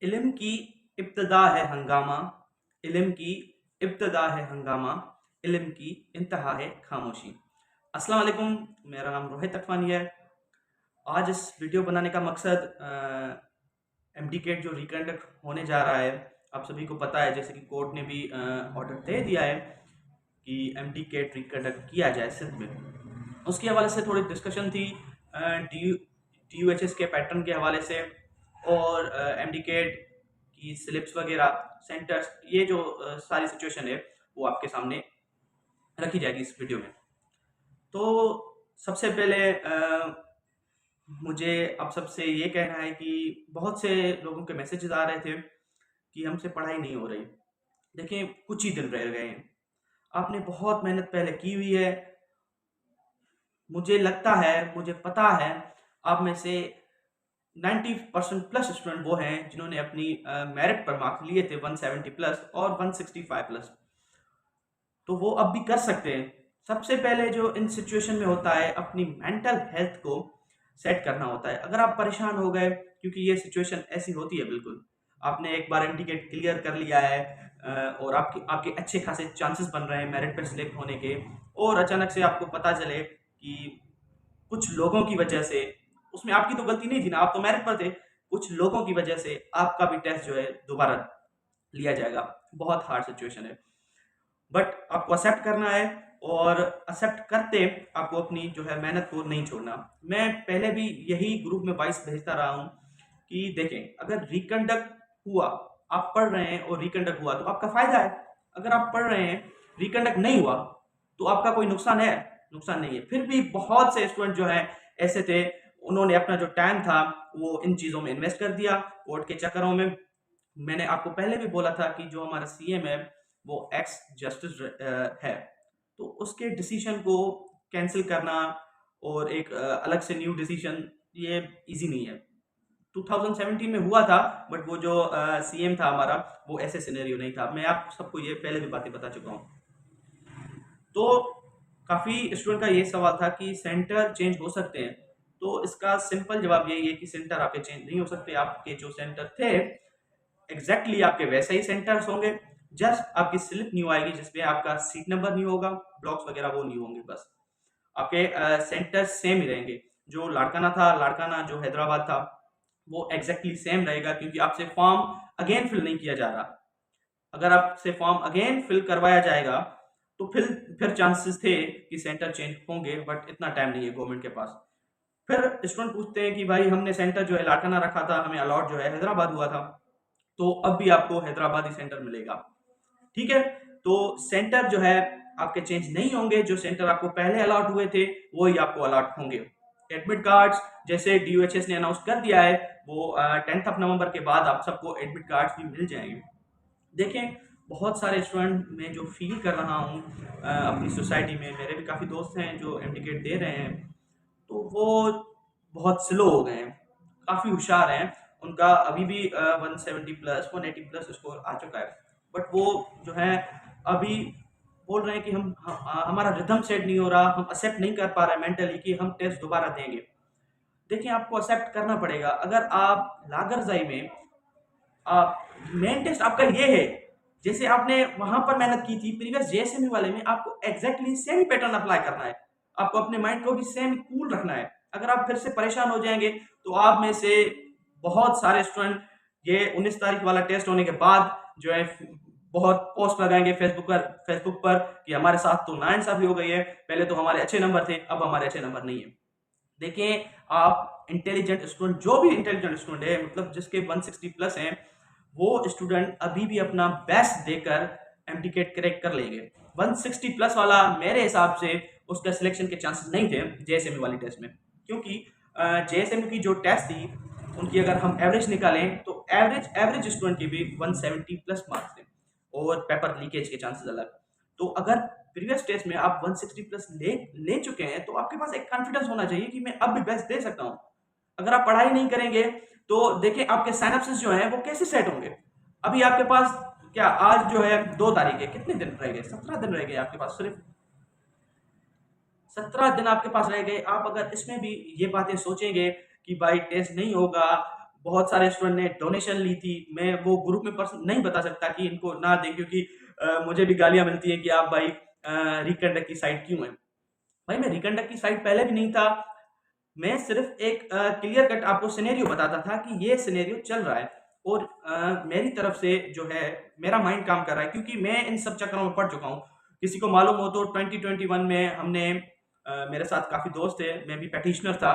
इल्म की इब्तिदा है हंगामा, इल्म की इब्तिदा है हंगामा, इल्म की इंतहा है खामोशी। अस्सलाम वालेकुम, मेरा नाम रोहित अटवानी है। आज इस वीडियो बनाने का मकसद एमडीकेट जो रिकंडक्ट होने जा रहा है, आप सभी को पता है जैसे कि कोर्ट ने भी ऑर्डर दे दिया है कि एमडीकेट रिकंडक्ट किया जाए सिंध में। उसके हवाले से थोड़ी डिस्कशन थी टीयूएचएस के पैटर्न के हवाले से और एमडीकेट की स्लिप्स वगैरह सेंटर्स, ये जो सारी सिचुएशन है वो आपके सामने रखी जाएगी इस वीडियो में। तो सबसे पहले मुझे आप सबसे ये कहना है कि बहुत से लोगों के मैसेजेस आ रहे थे कि हमसे पढ़ाई नहीं हो रही। देखिए, कुछ ही दिन रह गए हैं, आपने बहुत मेहनत पहले की हुई है। मुझे लगता है, मुझे पता है, आप में से 90% प्लस स्टूडेंट वो हैं जिन्होंने अपनी मेरिट पर मार्क्स लिए थे 170 प्लस और 165 प्लस, तो वो अब भी कर सकते हैं। सबसे पहले जो इन सिचुएशन में होता है, अपनी मेंटल हेल्थ को सेट करना होता है। अगर आप परेशान हो गए, क्योंकि ये सिचुएशन ऐसी होती है, बिल्कुल आपने एक बार एमटीकेट क्लियर कर लिया है और आपके आपके अच्छे खासे चांसेस बन रहे हैं मेरिट पर सिलेक्ट होने के, और अचानक से आपको पता चले कि कुछ लोगों की वजह से, उसमें आपकी तो गलती नहीं थी ना, आप तो मेरिट पर थे, कुछ लोगों की वजह से आपका भी टेस्ट जो है दोबारा लिया जाएगा। बहुत हार्ड सिचुएशन है, बट आपको एक्सेप्ट करना है और एक्सेप्ट करते आपको अपनी जो है मेहनत को नहीं छोड़ना। मैं पहले भी यही ग्रुप में वॉइस भेजता रहा हूँ कि देखें, अगर रिकंडक्ट हुआ, आप पढ़ रहे हैं और रिकंडक्ट हुआ तो आपका फायदा है। अगर आप पढ़ रहे हैं, रिकंडक्ट नहीं हुआ, तो आपका कोई नुकसान है? नुकसान नहीं है। फिर भी बहुत से स्टूडेंट जो है ऐसे थे, उन्होंने अपना जो टाइम था वो इन चीज़ों में इन्वेस्ट कर दिया, कोर्ट के चक्करों में। मैंने आपको पहले भी बोला था कि जो हमारा सीएम है वो एक्स जस्टिस है, तो उसके डिसीजन को कैंसिल करना और एक अलग से न्यू डिसीजन, ये इजी नहीं है। 2017 में हुआ था, बट वो जो सीएम था हमारा, वो ऐसे सिनेरियो नहीं था। मैं आप सबको ये पहले भी बातें बता चुका हूँ। तो काफ़ी स्टूडेंट का ये सवाल था कि सेंटर चेंज हो सकते हैं, तो इसका सिंपल जवाब यही है कि सेंटर आपके चेंज नहीं हो सकते। आपके जो सेंटर थे एग्जैक्टली आपके वैसे ही सेंटर्स होंगे, जस्ट आपकी स्लिप न्यू आएगी जिसपे आपका सीट नंबर न्यू होगा, ब्लॉक्स वगैरह वो न्यू होंगे। बस आपके सेंटर्स सेम ही रहेंगे। जो लाड़काना था, लाड़काना जो हैदराबाद था, वो एग्जैक्टली सेम रहेगा, क्योंकि आपसे फॉर्म अगेन फिल नहीं किया जा रहा। अगर आपसे फॉर्म अगेन फिल करवाया जाएगा तो फिर चांसेस थे कि सेंटर चेंज होंगे, बट इतना टाइम नहीं है गवर्नमेंट के पास। फिर स्टूडेंट पूछते हैं कि भाई हमने सेंटर जो है लाड़काना रखा था, हमें अलॉट जो है हैदराबाद हुआ था, तो अब भी आपको हैदराबादी सेंटर मिलेगा। ठीक है, तो सेंटर जो है आपके चेंज नहीं होंगे। जो सेंटर आपको पहले अलॉट हुए थे वही आपको अलॉट होंगे। एडमिट कार्ड्स जैसे डीयूएचएस ने अनाउंस कर दिया है, वो 10 नवंबर के बाद आप सबको एडमिट कार्ड्स भी मिल जाएंगे। देखें, बहुत सारे स्टूडेंट मैं जो फील कर रहा हूँ अपनी सोसाइटी में, मेरे भी काफ़ी दोस्त हैं जो एमडीकेट दे रहे हैं, तो वो बहुत स्लो हो गए हैं। काफ़ी होशियार हैं, उनका अभी भी 170 प्लस 180 प्लस स्कोर आ चुका है, बट वो जो है अभी बोल रहे हैं कि हमारा रिदम सेट नहीं हो रहा, हम एक्सेप्ट नहीं कर पा रहे मेंटली कि हम टेस्ट दोबारा देंगे। देखिए, आपको एक्सेप्ट करना पड़ेगा। अगर आप लागरजाई में आप मेन टेस्ट आपका ये है, जैसे आपने वहां पर मेहनत की थी प्रीवियस जेएसएमई वाले में, आपको एग्जैक्टली सेम पैटर्न अप्लाई करना है। आपको अपने माइंड को भी सेम कूल रखना है। अगर आप फिर से परेशान हो जाएंगे तो आप में से बहुत सारे स्टूडेंट ये 19 तारीख वाला टेस्ट होने के बाद जो है बहुत पोस्ट लगाएंगे फेसबुक पर कि हमारे साथ तो नाइंसाफी हो गई है, पहले तो हमारे अच्छे नंबर थे, अब हमारे अच्छे नंबर नहीं है। देखिए, आप इंटेलिजेंट स्टूडेंट, जो भी इंटेलिजेंट स्टूडेंट है, मतलब जिसके 160 प्लस हैं, वो स्टूडेंट अभी भी अपना बेस्ट देकर एमटीकेट क्रैक कर लेंगे। 160 प्लस वाला मेरे हिसाब से उसका सिलेक्शन के चांसेस नहीं थे जेएसएमई वाली टेस्ट में, क्योंकि जेएसएमई की जो टेस्ट थी उनकी अगर हम एवरेज निकालें तो एवरेज स्टूडेंट के भी 170 प्लस मार्क्स थे और पेपर लीकेज के चांसेस अलग। तो अगर प्रीवियस टेस्ट में आप 160 प्लस ले ले चुके हैं तो आपके पास एक कॉन्फिडेंस होना चाहिए कि मैं अब भी बेस्ट दे सकता हूँ। अगर आप पढ़ाई नहीं करेंगे तो देखिए आपके साइनेप्सिस जो हैं वो कैसे सेट होंगे। अभी आपके पास क्या, आज जो है 2 तारीख है, कितने दिन रह गए? 17 दिन रह गए आपके पास, सिर्फ 17 दिन आपके पास रह गए। आप अगर इसमें भी ये बातें सोचेंगे कि भाई टेस्ट नहीं होगा, बहुत सारे स्टूडेंट ने डोनेशन ली थी। मैं वो ग्रुप में पर्सन नहीं बता सकता कि इनको ना दें, क्योंकि मुझे भी गालियाँ मिलती हैं कि आप भाई रिकंडक्ट की साइड क्यों हैं? भाई मैं रिकंडक्ट की साइड पहले भी नहीं था। मैं सिर्फ एक क्लियर कट आपको सिनेरियो बताता था कि ये सिनेरियो चल रहा है, और मेरी तरफ से जो है मेरा माइंड काम कर रहा है, क्योंकि मैं इन सब चक्करों में पड़ चुका हूँ। किसी को मालूम हो तो 2021 में हमने मेरे साथ काफ़ी दोस्त थे, मैं भी पैटिशनर था,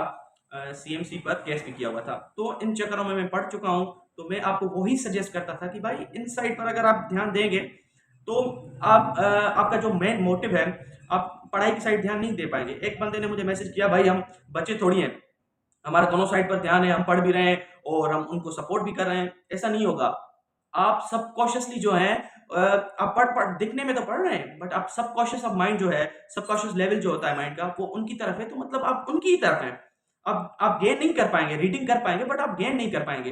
सीएमसी पर केस भी किया हुआ था। तो इन चक्करों में मैं पड़ चुका हूँ, तो मैं आपको वही सजेस्ट करता था कि भाई इन साइड पर अगर आप ध्यान देंगे तो आपका जो मेन मोटिव है, आप पढ़ाई की साइड ध्यान नहीं दे पाएँगे। एक बंदे ने मुझे मैसेज किया, भाई हम बच्चे थोड़ी हैं, हमारा दोनों साइड पर ध्यान है, हम पढ़ भी रहे हैं और हम उनको सपोर्ट भी कर रहे हैं। ऐसा नहीं होगा। आप सबकॉन्शियसली जो है आप पढ़ दिखने में तो पढ़ रहे हैं, बट आप सबकॉन्शियस ऑफ माइंड जो है, सबकॉन्शियस लेवल जो होता है माइंड का, वो उनकी तरफ है, तो मतलब आप उनकी ही तरफ हैं। अब आप गेन नहीं कर पाएँगे, रीडिंग कर पाएँगे बट आप गेन नहीं कर पाएँगे।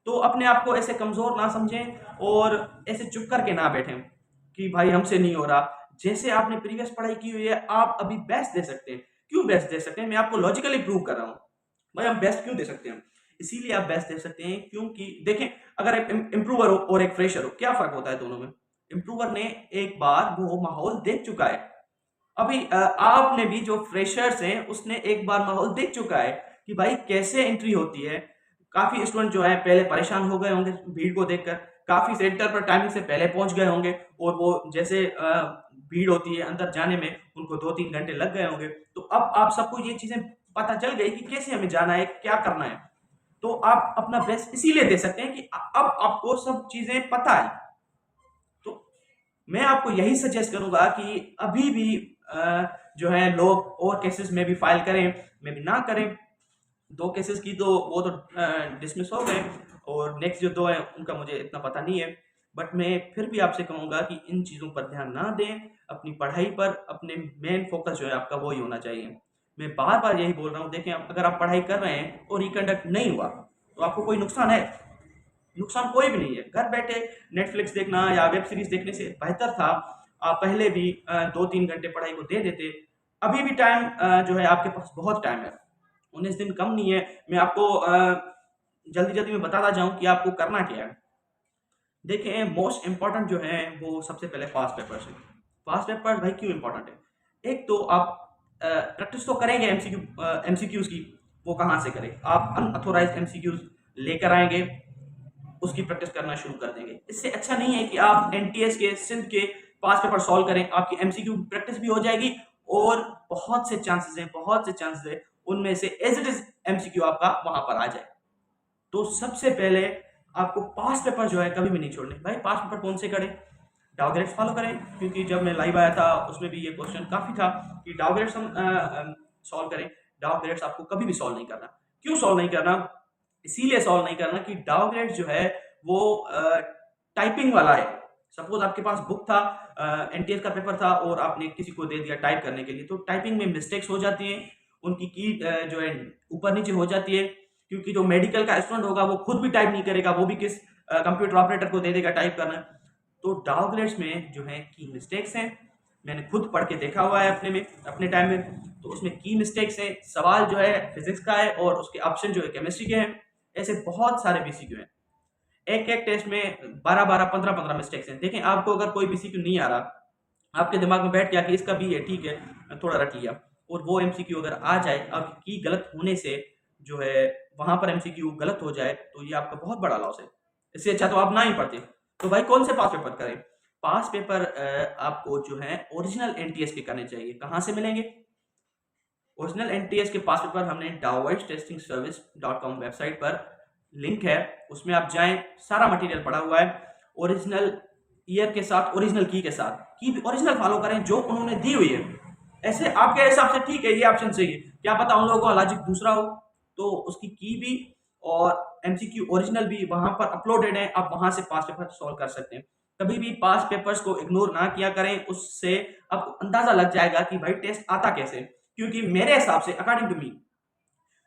तो अपने आप को ऐसे कमज़ोर ना समझें और ऐसे चुप करके ना बैठें कि भाई हमसे नहीं हो रहा। जैसे आपने प्रीवियस पढ़ाई की हुई है, आप अभी बेस्ट दे सकते हैं। क्यों बेस्ट दे सकते हैं? मैं आपको लॉजिकली प्रूव कर रहा हूँ। भाई हम बेस्ट क्यों दे सकते हैं? इसीलिए आप बेस्ट दे सकते हैं क्योंकि देखें, अगर एक इम्प्रूवर हो और एक फ्रेशर हो, क्या फ़र्क होता है दोनों में? इम्प्रूवर ने एक बार वो माहौल देख चुका है। अभी आपने भी, जो फ्रेशर्स हैं, उसने एक बार माहौल देख चुका है कि भाई कैसे एंट्री होती है। काफ़ी स्टूडेंट जो है पहले परेशान हो गए होंगे भीड़ को देखकर, काफ़ी सेंटर पर टाइमिंग से पहले पहुंच गए होंगे, और वो जैसे भीड़ होती है अंदर जाने में उनको 2-3 घंटे लग गए होंगे। तो अब आप सबको ये चीज़ें पता चल गई कि कैसे हमें जाना है, क्या करना है। तो आप अपना बेस्ट इसीलिए दे सकते हैं कि अब आपको सब चीज़ें पता है। तो मैं आपको यही सजेस्ट करूँगा कि अभी भी जो है लोग और केसेस में भी फाइल करें, में भी ना करें। 2 केसेस की तो वो तो डिसमिस हो गए, और नेक्स्ट जो 2 हैं उनका मुझे इतना पता नहीं है। बट मैं फिर भी आपसे कहूँगा कि इन चीज़ों पर ध्यान ना दें, अपनी पढ़ाई पर अपने मेन फ़ोकस जो है आपका वही होना चाहिए। मैं बार-बार यही बोल रहा हूँ, देखें अगर आप पढ़ाई कर रहे हैं और रिकंडक्ट नहीं हुआ, तो आपको कोई नुकसान है? नुकसान कोई भी नहीं है। घर बैठे नेटफ्लिक्स देखना या वेब सीरीज़ देखने से बेहतर था, आप पहले भी 2-3 घंटे पढ़ाई को दे देते। अभी भी टाइम जो है आपके पास बहुत टाइम है। 19 दिन कम नहीं है। मैं आपको जल्दी-जल्दी में बताता जाऊँ कि आपको करना क्या है। देखिए मोस्ट इम्पोर्टेंट जो है वो सबसे पहले पास्ट पेपर्स है। पास्ट पेपर्स भाई क्यों इम्पोर्टेंट है? एक तो आप प्रैक्टिस तो करेंगे एमसीक्यूज़ की, वो कहाँ से करें? आप अनऑथोराइज्ड एमसीक्यूज़ लेकर आएँगे, उसकी प्रैक्टिस करना शुरू कर देंगे। इससे अच्छा नहीं है कि आप एनटीएस के, सिंध के पास्ट पेपर सॉल्व करें, आपकी एमसीक्यू प्रैक्टिस भी हो जाएगी, और बहुत से चांसेस हैं, उनमें से एज़ इट इज़ एमसीक्यू आपका वहाँ पर आ जाए। तो सबसे पहले आपको पास्ट पेपर जो है कभी भी नहीं छोड़ने। भाई पास्ट पेपर कौन से करें? डाउग्रेड्स फॉलो करें, क्योंकि जब मैं लाइव आया था उसमें भी ये क्वेश्चन काफ़ी था कि डाउग्रेड्स हम सॉल्व करें। डाउग्रेड्स आपको कभी भी सॉल्व नहीं करना। क्यों सॉल्व नहीं करना? इसीलिए सॉल्व नहीं करना कि डाउग्रेड्स जो है वो टाइपिंग वाला है। सपोज़ आपके पास बुक था, एनटीएस का पेपर था और आपने किसी को दे दिया टाइप करने के लिए, तो टाइपिंग में मिस्टेक्स हो जाती हैं, उनकी की जो है ऊपर-नीचे हो जाती है, क्योंकि जो मेडिकल का स्टूडेंट होगा वो खुद भी टाइप नहीं करेगा, वो भी किस कंप्यूटर ऑपरेटर को दे देगा टाइप करना। तो डाउग्रेड्स में जो है की मिस्टेक्स हैं, मैंने खुद पढ़ के देखा हुआ है अपने टाइम में, तो उसमें की मिस्टेक्स हैं। सवाल जो है फिजिक्स का है और उसके ऑप्शन जो है केमिस्ट्री के हैं। ऐसे बहुत सारे बीसीक्यू हैं। एक-एक टेस्ट में 12-12, 15-15 मिस्टेक्स हैं। देखें आपको अगर कोई बीसीक्यू नहीं आ रहा, आपके दिमाग में बैठ गया कि इसका बी है, ठीक है, थोड़ा रट लिया, और वो एमसीक्यू अगर आ जाए, आपकी की गलत होने से जो है वहाँ पर एमसीक्यू गलत हो जाए, तो ये आपका बहुत बड़ा लॉस है। इससे अच्छा तो आप ना ही पढ़ते। तो भाई कौन से पास पेपर करें? पास पेपर आपको जो है ओरिजिनल एनटीएस के करने चाहिए। कहाँ से मिलेंगे? ओरिजिनल एनटीएस के पास पेपर हमने dawoids-testing-service.com वेबसाइट पर लिंक है, उसमें आप जाएँ, सारा मटेरियल पड़ा हुआ है। ओरिजिनल ईयर के साथ, ओरिजिनल की के साथ, की भी ओरिजिनल फॉलो करें जो उन्होंने दी हुई है। ऐसे आपके हिसाब से ठीक है, ये ऑप्शन सही है, क्या पता उन लोगों का लॉजिक दूसरा हो, तो उसकी की भी और एमसीक्यू ओरिजिनल भी वहाँ पर अपलोडेड है, आप वहाँ से पास्ट पेपर सॉल्व कर सकते हैं। कभी भी पास्ट पेपर्स को इग्नोर ना किया करें, उससे आपको अंदाज़ा लग जाएगा कि भाई टेस्ट आता कैसे है। क्योंकि मेरे हिसाब से अकॉर्डिंग टू मी,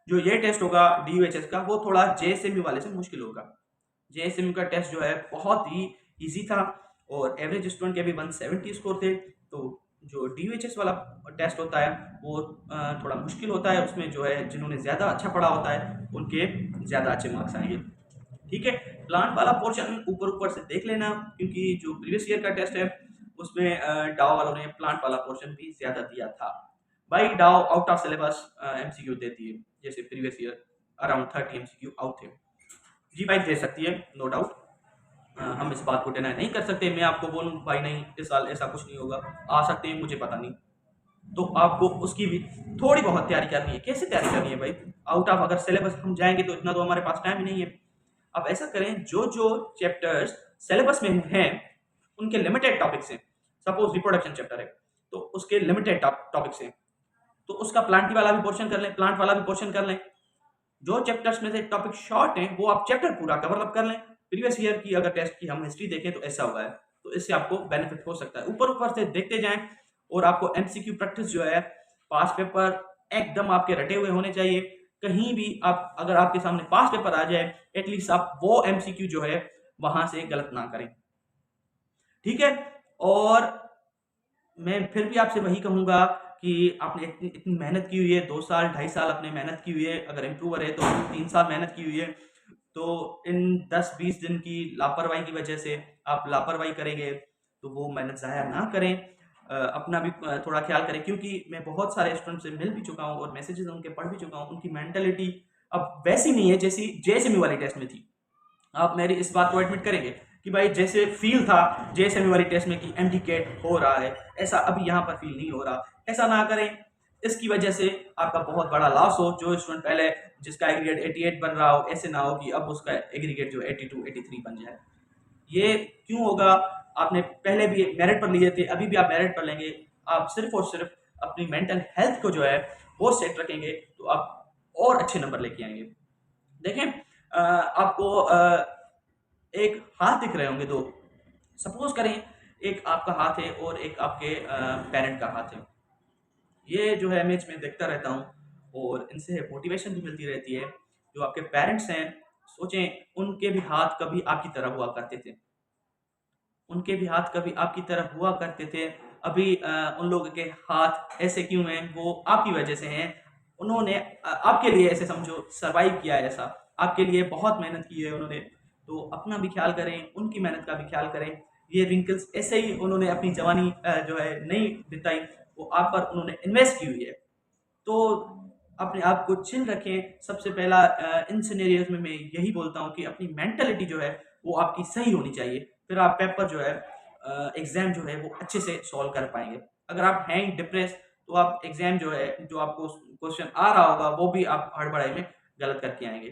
जो ये टेस्ट होगा डीयूएचएस का, वो थोड़ा जेएसएमयू वाले से मुश्किल होगा। जेएसएमयू का टेस्ट जो है बहुत ही ईज़ी था, और एवरेज स्टूडेंट के भी 170 स्कोर थे, तो जो DOHS वाला टेस्ट होता है वो थोड़ा मुश्किल होता है, उसमें जो है जिन्होंने ज़्यादा अच्छा पढ़ा होता है उनके ज़्यादा अच्छे मार्क्स आएंगे। ठीक है, प्लांट वाला पोर्शन ऊपर ऊपर से देख लेना, क्योंकि जो प्रीवियस ईयर का टेस्ट है उसमें डाव वालों ने प्लांट वाला पोर्शन भी ज़्यादा दिया था। भाई डाव आउट ऑफ सिलेबस MCQ देती है, जैसे previous year around 30 MCQ out थे। जी भाई दे सकती है, नो डाउट। हम इस बात को डिनाई नहीं कर सकते। मैं आपको बोलूँ भाई नहीं इस साल ऐसा कुछ नहीं होगा, आ सकते हैं, मुझे पता नहीं। तो आपको उसकी भी थोड़ी बहुत तैयारी करनी है। कैसे तैयारी करनी है भाई? आउट ऑफ अगर सिलेबस हम जाएंगे तो इतना तो हमारे पास टाइम ही नहीं है। अब ऐसा करें, जो जो चैप्टर्स सिलेबस में हैं उनके लिमिटेड टॉपिक्स हैं। सपोज रिप्रोडक्शन चैप्टर है तो उसके लिमिटेड टॉपिक्स हैं, तो उसका प्लांट वाला भी पोर्शन कर लें, प्लांट वाला भी पोर्शन कर लें। जो चैप्टर्स में से टॉपिक शॉर्ट हैं वो आप चैप्टर पूरा कवर अप कर लें। प्रीवियस ईयर की अगर टेस्ट की हम हिस्ट्री देखें तो ऐसा हुआ है, तो इससे आपको बेनिफिट हो सकता है। ऊपर ऊपर से देखते जाएं और आपको MCQ प्रैक्टिस जो है, पास पेपर एकदम आपके रटे हुए होने चाहिए। कहीं भी आप अगर आपके सामने पास पेपर आ जाए, एटलीस्ट आप वो MCQ जो है वहां से गलत ना करें। ठीक है, और मैं फिर भी आपसे वही कहूँगा कि आपने इतनी इतनी मेहनत की हुई है, 2 साल, 2.5 साल आपने मेहनत की हुई है, अगर इम्प्रूवर है तो 3 साल मेहनत की हुई है, तो इन 10-20 दिन की लापरवाही की वजह से आप लापरवाही करेंगे, तो वो मेहनत ज़ाया ना करें। अपना भी थोड़ा ख्याल करें, क्योंकि मैं बहुत सारे स्टूडेंट से मिल भी चुका हूँ और मैसेजेस उनके पढ़ भी चुका हूँ। उनकी मेंटालिटी अब वैसी नहीं है जैसी जेएसएमयू वाली टेस्ट में थी। आप मेरी इस बात को एडमिट करेंगे कि भाई जैसे फील था जेएसएमयू वाली टेस्ट में कि एमडीकेट हो रहा है, ऐसा अभी यहाँ पर फील नहीं हो रहा। ऐसा ना करें, इसकी वजह से आपका बहुत बड़ा लॉस हो। जो स्टूडेंट पहले जिसका एग्रीगेट 88 बन रहा हो, ऐसे ना हो कि अब उसका एग्रीगेट जो 82 83 बन जाए। ये क्यों होगा? आपने पहले भी मेरिट पर लिए थे, अभी भी आप मेरिट पर लेंगे। आप सिर्फ और सिर्फ अपनी मेंटल हेल्थ को जो है वो सेट रखेंगे तो आप और अच्छे नंबर लेके आएंगे। देखें, आपको एक हाथ दिख रहे होंगे दो। सपोज करें एक आपका हाथ है और एक आपके पेरेंट का हाथ है। ये जो है मैं इसमें देखता रहता हूँ और इनसे मोटिवेशन भी मिलती रहती है। जो आपके पेरेंट्स हैं, सोचें उनके भी हाथ कभी आपकी तरह हुआ करते थे। उनके भी हाथ कभी आपकी तरह हुआ करते थे। अभी उन लोगों के हाथ ऐसे क्यों हैं? वो आपकी वजह से हैं। उन्होंने आपके लिए ऐसे समझो सर्वाइव किया है ऐसा। आपके लिए बहुत मेहनत की है उन्होंने। तो अपना भी ख्याल करें, उनकी मेहनत का भी ख्याल करें। ये रिंकल्स ऐसे ही उन्होंने अपनी जवानी जो है नहीं बिताई, वो आप पर उन्होंने इन्वेस्ट की हुई है। तो अपने आप को चिल रखें। सबसे पहला इन सिनेरियोज में मैं यही बोलता हूँ कि अपनी मेंटालिटी जो है वो आपकी सही होनी चाहिए। फिर आप पेपर जो है एग्जाम जो है वो अच्छे से सॉल्व कर पाएंगे। अगर आप हैं डिप्रेस तो आप एग्जाम जो है, जो आपको क्वेश्चन आ रहा होगा वो भी आप हड़बड़ाई में गलत करके आएंगे।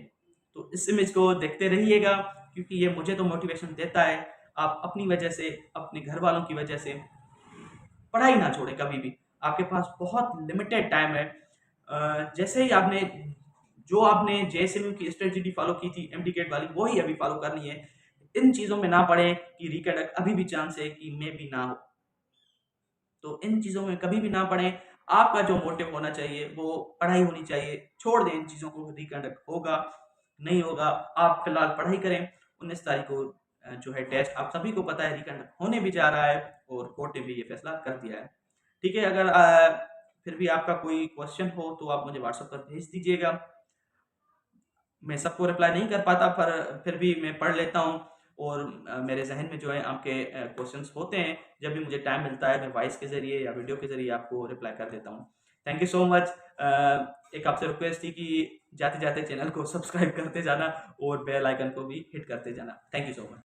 तो इस इमेज को देखते रहिएगा, क्योंकि ये मुझे तो मोटिवेशन देता है। आप अपनी वजह से, अपने घर वालों की वजह से पढ़ाई ना छोड़ें कभी भी। आपके पास बहुत लिमिटेड टाइम है। जैसे ही आपने जो आपने जेएसएमयू की स्ट्रेटजी फॉलो की थी एमडीकेट वाली, वो ही अभी फॉलो करनी है। इन चीज़ों में ना पड़े कि रिकंडक्ट अभी भी चांस है कि मे भी ना हो। तो इन चीज़ों में कभी भी ना पड़े। आपका जो मोटिव होना चाहिए वो पढ़ाई होनी चाहिए। छोड़ दें इन चीज़ों को, रिकंडक्ट होगा, नहीं होगा। आप फिलहाल पढ़ाई करें। 19 तारीख को जो है टेस्ट, आप सभी को पता है रिकंडक्ट होने भी जा रहा है और कोर्ट ने भी ये फैसला कर दिया है। ठीक है, अगर फिर भी आपका कोई क्वेश्चन हो तो आप मुझे व्हाट्सएप पर भेज दीजिएगा। मैं सबको रिप्लाई नहीं कर पाता, पर फिर भी मैं पढ़ लेता हूँ और मेरे ज़हन में जो है आपके क्वेश्चंस होते हैं। जब भी मुझे टाइम मिलता है मैं वॉइस के ज़रिए या वीडियो के ज़रिए आपको रिप्लाई कर देता हूँ। Thank you so much. एक आपसे रिक्वेस्ट थी कि जाते-जाते चैनल को सब्सक्राइब करते जाना और बेल आइकन को भी हिट करते जाना। Thank you so much.